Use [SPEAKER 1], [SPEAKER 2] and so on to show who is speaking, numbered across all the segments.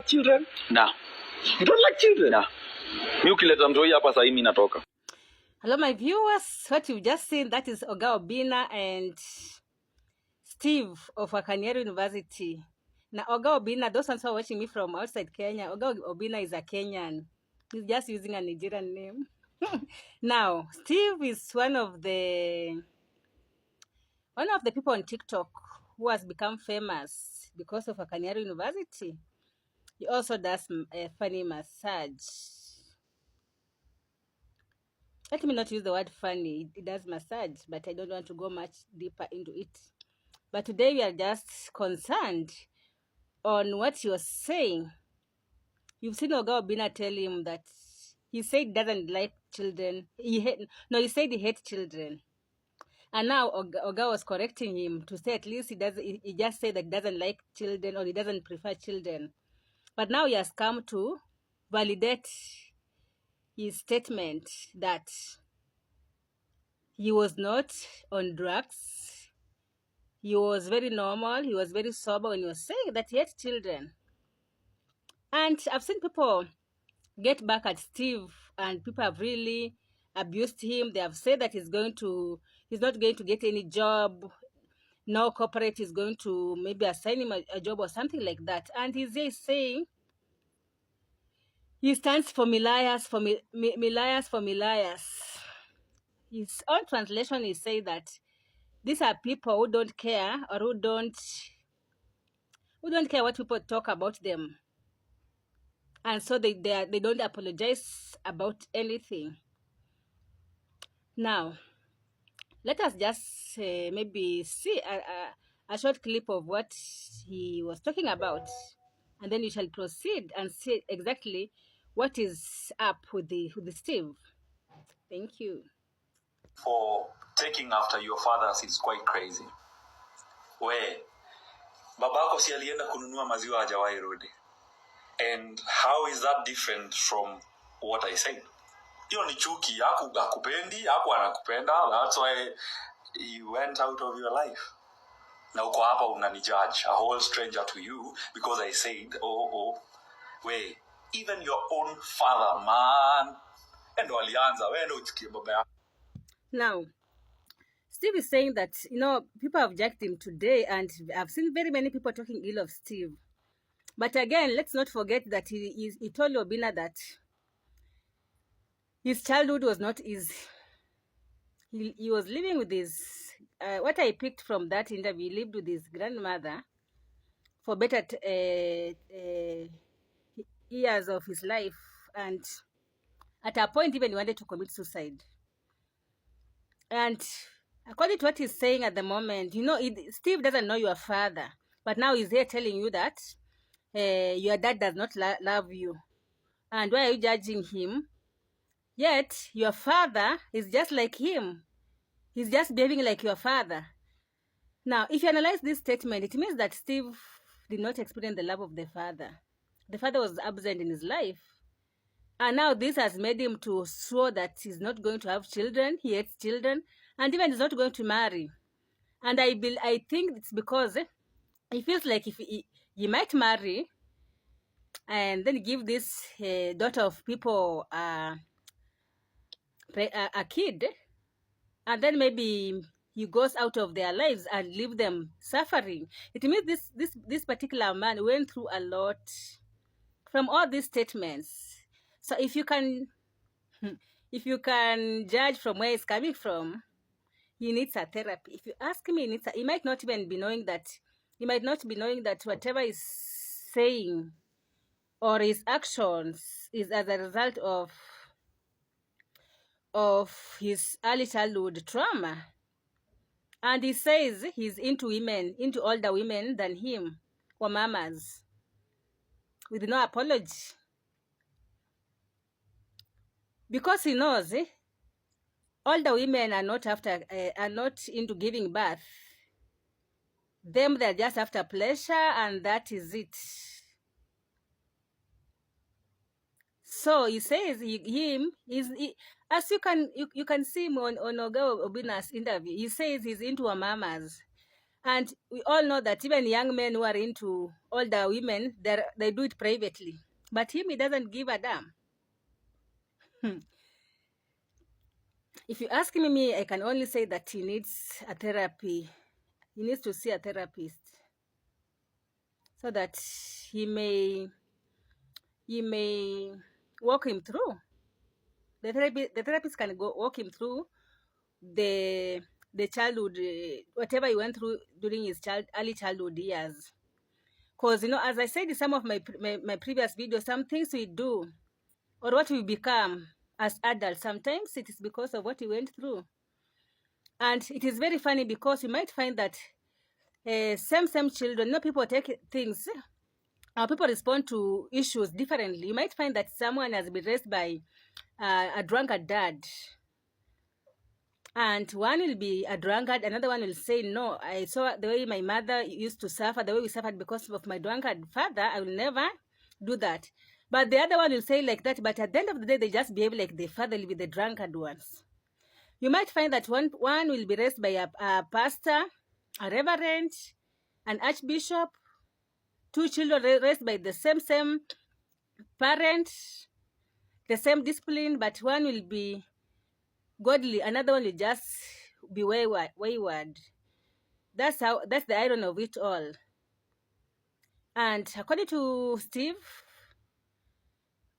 [SPEAKER 1] Children?
[SPEAKER 2] Nah.
[SPEAKER 1] You don't like children?
[SPEAKER 2] Nah. Mi ukileta mtoi hapa sasa mimi natoka.
[SPEAKER 3] Hello, my viewers. What you've just seen, that is Obinna and Steve of Wakaniuru University. Now, Obinna, those ones who are watching me from outside Kenya, Obinna is a Kenyan. He's just using a Nigerian name. Now, Steve is one of the people on TikTok who has become famous because of Wakaniuru University. He also does a funny massage. Let me not use the word funny. It does massage, but I don't want to go much deeper into it. But today we are just concerned on what you're saying. You've seen Obinna tell him that he said he doesn't like children. He said he hates children. And now Oga was correcting him to say at least he just said that he doesn't like children or he doesn't prefer children. But now he has come to validate his statement that he was not on drugs. He was very normal. He was very sober when he was saying that he had children. And I've seen people get back at Steve, and people have really abused him. They have said that he's not going to get any job. No corporate is going to maybe assign him a job or something like that. And he's saying he stands for Milias, for Milias, for Milias. His own translation is say that these are people who don't care or who don't care what people talk about them, and so they don't apologize about anything. Now, let us just maybe see a short clip of what he was talking about, and then we shall proceed and see exactly what is up with the Steve. Thank you.
[SPEAKER 2] For taking after your fathers is quite crazy. Where babako si alienda kununua maziwa hajawahi rudi. And how is that different from what I said? Hiyo ni chuki, hakupendi, anakupenda. That's why he went out of your life. Na uko hapa unanijudge, a whole stranger to you, because I said, wait, even your own father, man. Endo alianza, wewe ndio uchukie baba yako.
[SPEAKER 3] Now, Steve is saying that, people have jacked him today, and I've seen very many people talking ill of Steve. But again, let's not forget that he told Obinna that his childhood was not easy. He was living with his, what I picked from that interview, he lived with his grandmother for better years of his life. And at a point, even he wanted to commit suicide. And according to what he's saying at the moment, Steve doesn't know your father. But now he's here telling you that your dad does not love you. And why are you judging him? Yet, your father is just like him. He's just behaving like your father. Now, if you analyze this statement, it means that Steve did not experience the love of the father. The father was absent in his life. And now this has made him to swear that he's not going to have children. He hates children. And even he's not going to marry. And I think it's because he feels like if he might marry and then give this daughter of people a kid, and then maybe he goes out of their lives and leave them suffering. It means this particular man went through a lot from all these statements. So if you can judge from where he's coming from, he needs a therapy. If you ask me, he might not be knowing that whatever he's saying or his actions is as a result of his early childhood trauma. And he says he's into older women than him, or mamas, with no apology. Because he knows older women are not into giving birth. They're just after pleasure, and that is it. So he says as you can see him on Oga Obinna's interview, he says he's into mamas. And we all know that even young men who are into older women, they do it privately. But him, he doesn't give a damn. If you ask me, I can only say that he needs a therapy. He needs to see a therapist so that he may walk him through. The therapist can go walk him through the childhood, whatever he went through during his early childhood years. Because, as I said in some of my previous videos, some things we do or what we become as adults, sometimes it is because of what we went through. And it is very funny because you might find that same children, people take things, people respond to issues differently. You might find that someone has been raised by a drunkard dad, and one will be a drunkard, another one will say, no, I saw the way my mother used to suffer, the way we suffered because of my drunkard father, I will never do that. But the other one will say like that, but at the end of the day, they just behave like the father will be the drunkard ones. You might find that one will be raised by a pastor, a reverend, an archbishop, two children raised by the same parent, the same discipline, but one will be godly, another one will just be wayward. That's the irony of it all. And according to Steve,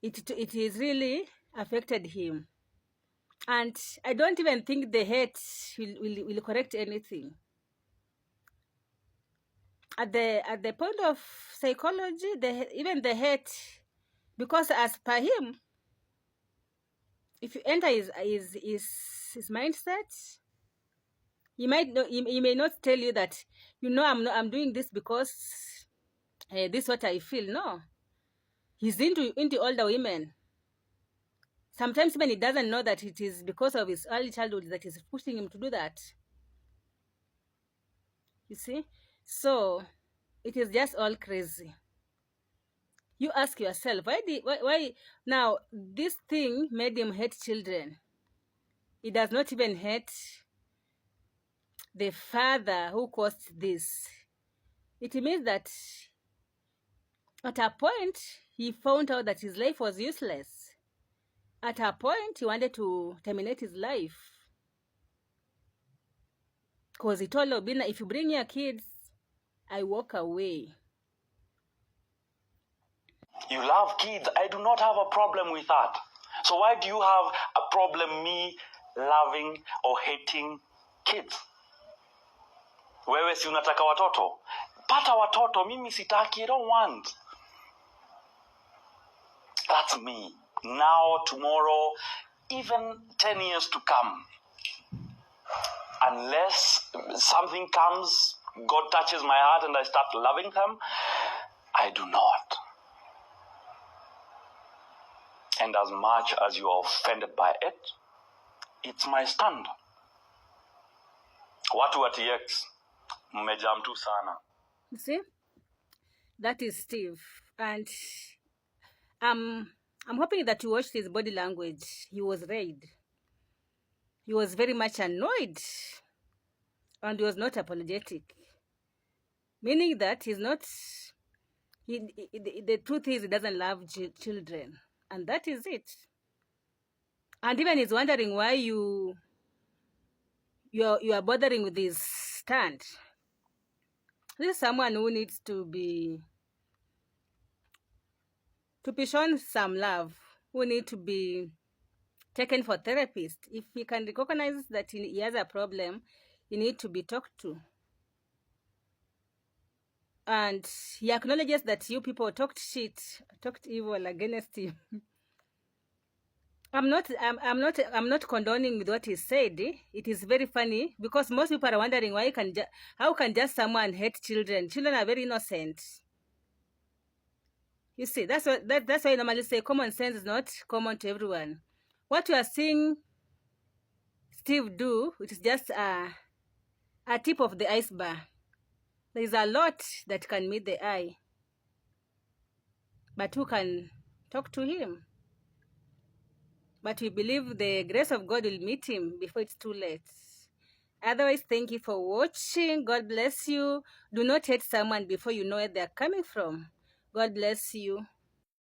[SPEAKER 3] it is really affected him. And I don't even think the hate will correct anything. At the point of psychology, even the hate, because as per him, if you enter his mindset, he may not tell you that, I'm doing this because this is what I feel. No, he's into older women. Sometimes even he doesn't know that it is because of his early childhood that is pushing him to do that. You see? So it is just all crazy. You ask yourself, why now this thing made him hate children? He does not even hate the father who caused this. It means that at a point, he found out that his life was useless. At a point, he wanted to terminate his life. Because he told Obinna, if you bring your kids, I walk away.
[SPEAKER 2] You love kids. I do not have a problem with that. So why do you have a problem me loving or hating kids? Wewe si unataka watoto? Pata watoto, mimi sitaki, I don't want. That's me. Now, tomorrow, even 10 years to come. Unless something comes, God touches my heart and I start loving them, I do not. And as much as you are offended by it, it's my stand. Watu wa TX, mmejam tu sana.
[SPEAKER 3] You see? That is Steve. And I'm hoping that you watched his body language. He was red. He was very much annoyed. And he was not apologetic. Meaning that he's not... the truth is he doesn't love children. And that is it. And even he's wondering why you are bothering with this stand. This is someone who needs to be shown some love, who need to be taken for therapist. If he can recognize that he has a problem, he needs to be talked to. And he acknowledges that you people talked shit, talked evil against him. I'm not condoning with what he said. It is very funny because most people are wondering how can just someone hate children? Children are very innocent. You see, that's why I normally say common sense is not common to everyone. What you are seeing Steve do, it is just a tip of the iceberg. There is a lot that can meet the eye. But who can talk to him? But we believe the grace of God will meet him before it's too late. Otherwise, thank you for watching. God bless you. Do not hate someone before you know where they're coming from. God bless you.